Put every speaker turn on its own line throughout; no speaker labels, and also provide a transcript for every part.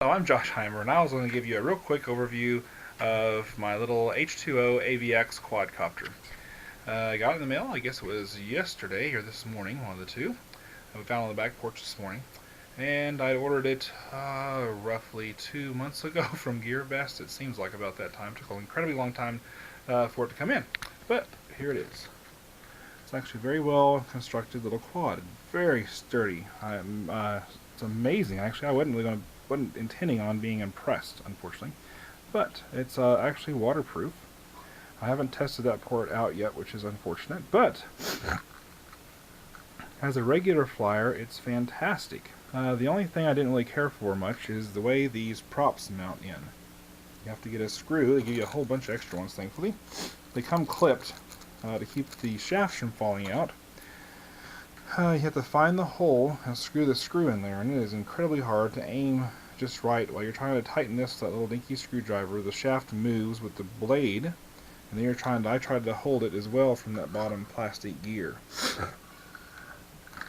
Hello, I'm Josh Heimer, and I was going to give you a real quick overview of my little H2O Aviax quadcopter. I got it in the mail, I guess it was yesterday or this morning, one of the two. We found it on the back porch this morning. And I ordered it roughly 2 months ago from GearBest. It seems like about that time. It took an incredibly long time for it to come in. But here it is. It's actually a very well constructed little quad. Very sturdy. It's amazing. Actually, I wasn't intending on being impressed, unfortunately. But it's actually waterproof. I haven't tested that port out yet, which is unfortunate. But as a regular flyer, it's fantastic. The only thing I didn't really care for much is the way these props mount in. You have to get a screw. They give you a whole bunch of extra ones, thankfully. They come clipped to keep the shafts from falling out. You have to find the hole and screw the screw in there, and it is incredibly hard to aim just right. While you're trying to tighten that little dinky screwdriver, the shaft moves with the blade, and then I tried to hold it as well from that bottom plastic gear.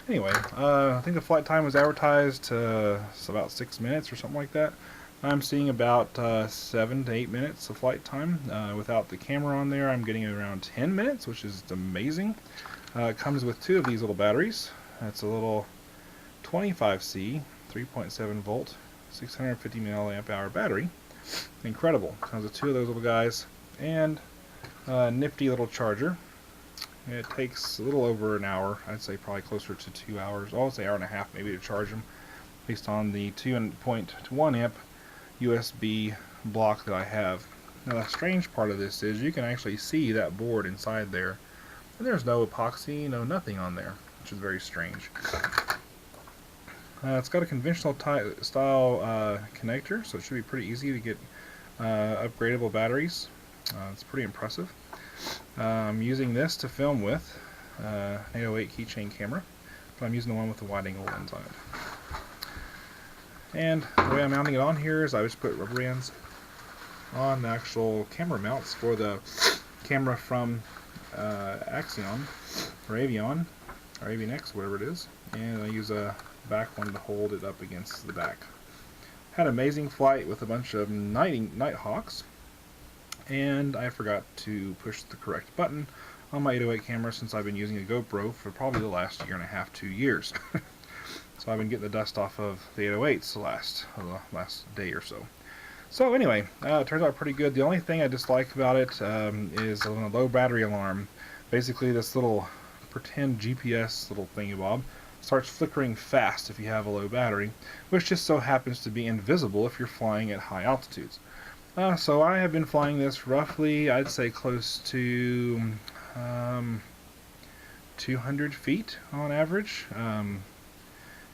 Anyway, I think the flight time was advertised about 6 minutes or something like that. I'm seeing about 7 to 8 minutes of flight time. Without the camera on there, I'm getting around 10 minutes, which is amazing. It comes with two of these little batteries. That's a little 25C, 3.7 volt, 650 milliamp hour battery. Incredible. Comes with two of those little guys, and a nifty little charger. It takes a little over an hour. I'd say probably closer to 2 hours. I would say hour and a half maybe to charge them, based on the 2.1 amp USB block that I have. Now the strange part of this is you can actually see that board inside there. And there's no epoxy, no nothing on there, which is very strange. It's got a conventional style connector, so it should be pretty easy to get upgradable batteries. It's pretty impressive. I'm using this to film with, an 808 keychain camera, but I'm using the one with the wide angle lens on it. And the way I'm mounting it on here is I just put rubber bands on the actual camera mounts for the camera from Axion or Avion or Aviax, whatever it is, and I use a back one to hold it up against the back. Had an amazing flight with a bunch of Nighthawks, and I forgot to push the correct button on my 808 camera since I've been using a GoPro for probably the last year and a half, 2 years. So I've been getting the dust off of the 808s the last day or so. So anyway, it turns out pretty good. The only thing I dislike about it is a low battery alarm. Basically, this little pretend GPS little thingy-bob starts flickering fast if you have a low battery, which just so happens to be invisible if you're flying at high altitudes. So I have been flying this roughly, I'd say close to 200 feet on average.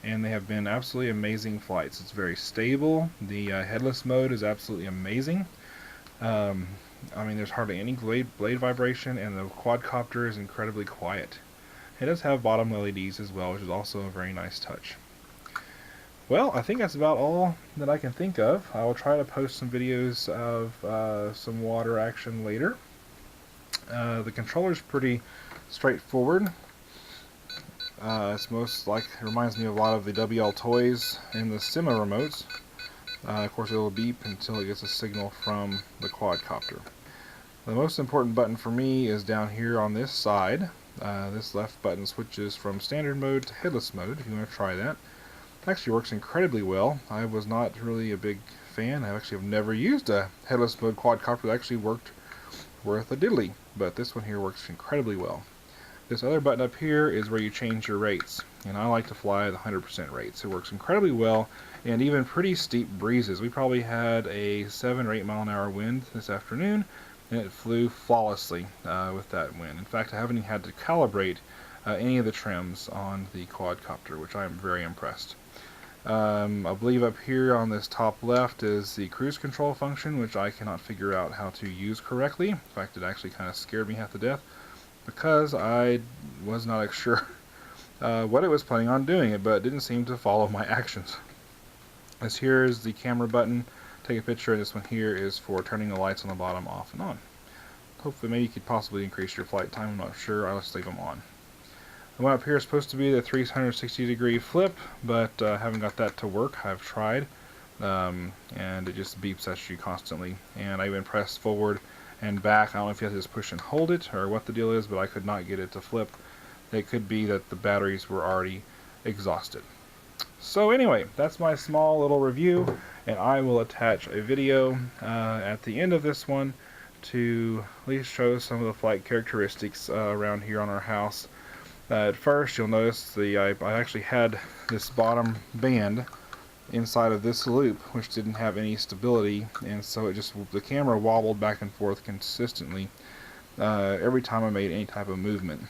And they have been absolutely amazing flights. It's very stable. The headless mode is absolutely amazing. I mean, there's hardly any blade vibration, and the quadcopter is incredibly quiet. It does have bottom LEDs as well, which is also a very nice touch. Well, I think that's about all that I can think of. I will try to post some videos of some water action later. The controller is pretty straightforward. It's it reminds me of a lot of the WL toys and the Sima remotes. Of course, it will beep until it gets a signal from the quadcopter. The most important button for me is down here on this side. This left button switches from standard mode to headless mode, if you want to try that. It actually works incredibly well. I was not really a big fan. I actually have never used a headless mode quadcopter that actually worked worth a diddly, but this one here works incredibly well. This other button up here is where you change your rates, and I like to fly the 100% rates. It works incredibly well, and even pretty steep breezes. We probably had a 7 or 8 mile an hour wind this afternoon, and it flew flawlessly with that wind. In fact, I haven't even had to calibrate any of the trims on the quadcopter, which I am very impressed. I believe up here on this top left is the cruise control function, which I cannot figure out how to use correctly. In fact, it actually kind of scared me half to death, because I was not sure what it was planning on doing it, but it didn't seem to follow my actions. This here is the camera button, take a picture, and this one here is for turning the lights on the bottom off and on. Hopefully maybe you could possibly increase your flight time, I'm not sure, I'll just leave them on. The one up here is supposed to be the 360 degree flip, but I haven't got that to work. I've tried. and it just beeps at you constantly. And I even pressed forward and back. I don't know if you have to just push and hold it or what the deal is, but I could not get it to flip. It could be that the batteries were already exhausted. So anyway, that's my small little review, and I will attach a video at the end of this one to at least show some of the flight characteristics around here on our house. At first, you'll notice I actually had this bottom band inside of this loop, which didn't have any stability, and so the camera wobbled back and forth consistently every time I made any type of movement.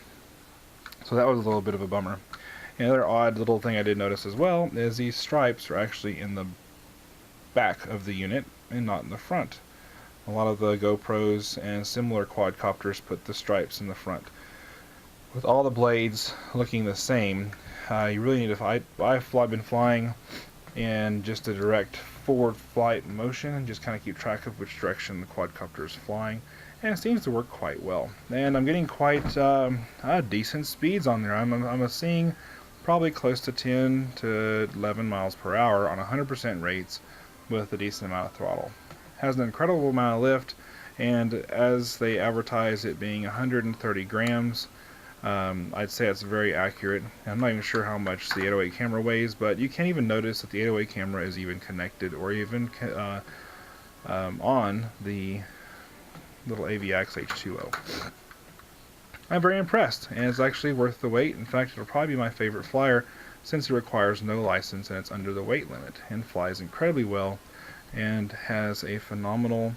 So that was a little bit of a bummer. Another odd little thing I did notice as well is these stripes are actually in the back of the unit and not in the front. A lot of the GoPros and similar quadcopters put the stripes in the front. With all the blades looking the same, you really need to. I've been flying in just a direct forward flight motion and just kind of keep track of which direction the quadcopter is flying, and it seems to work quite well. And I'm getting quite decent speeds on there. I'm seeing probably close to 10 to 11 miles per hour on 100% rates with a decent amount of throttle. Has an incredible amount of lift, and as they advertise it being 130 grams, I'd say it's very accurate. I'm not even sure how much the 808 camera weighs, but you can't even notice that the 808 camera is even connected or even on the little Aviax H2O. I'm very impressed, and it's actually worth the wait. In fact, it'll probably be my favorite flyer since it requires no license and it's under the weight limit and flies incredibly well and has a phenomenal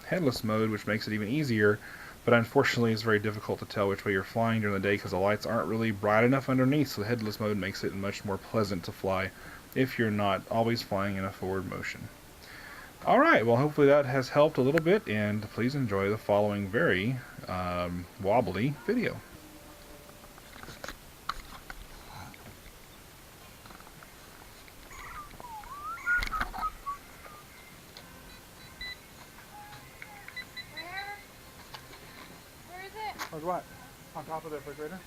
headless mode, which makes it even easier. But unfortunately, it's very difficult to tell which way you're flying during the day because the lights aren't really bright enough underneath, so the headless mode makes it much more pleasant to fly if you're not always flying in a forward motion. Alright, well hopefully that has helped a little bit, and please enjoy the following very wobbly video.
Where is it?
Where's what? On top of the refrigerator?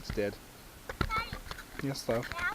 it's dead. Yes, love.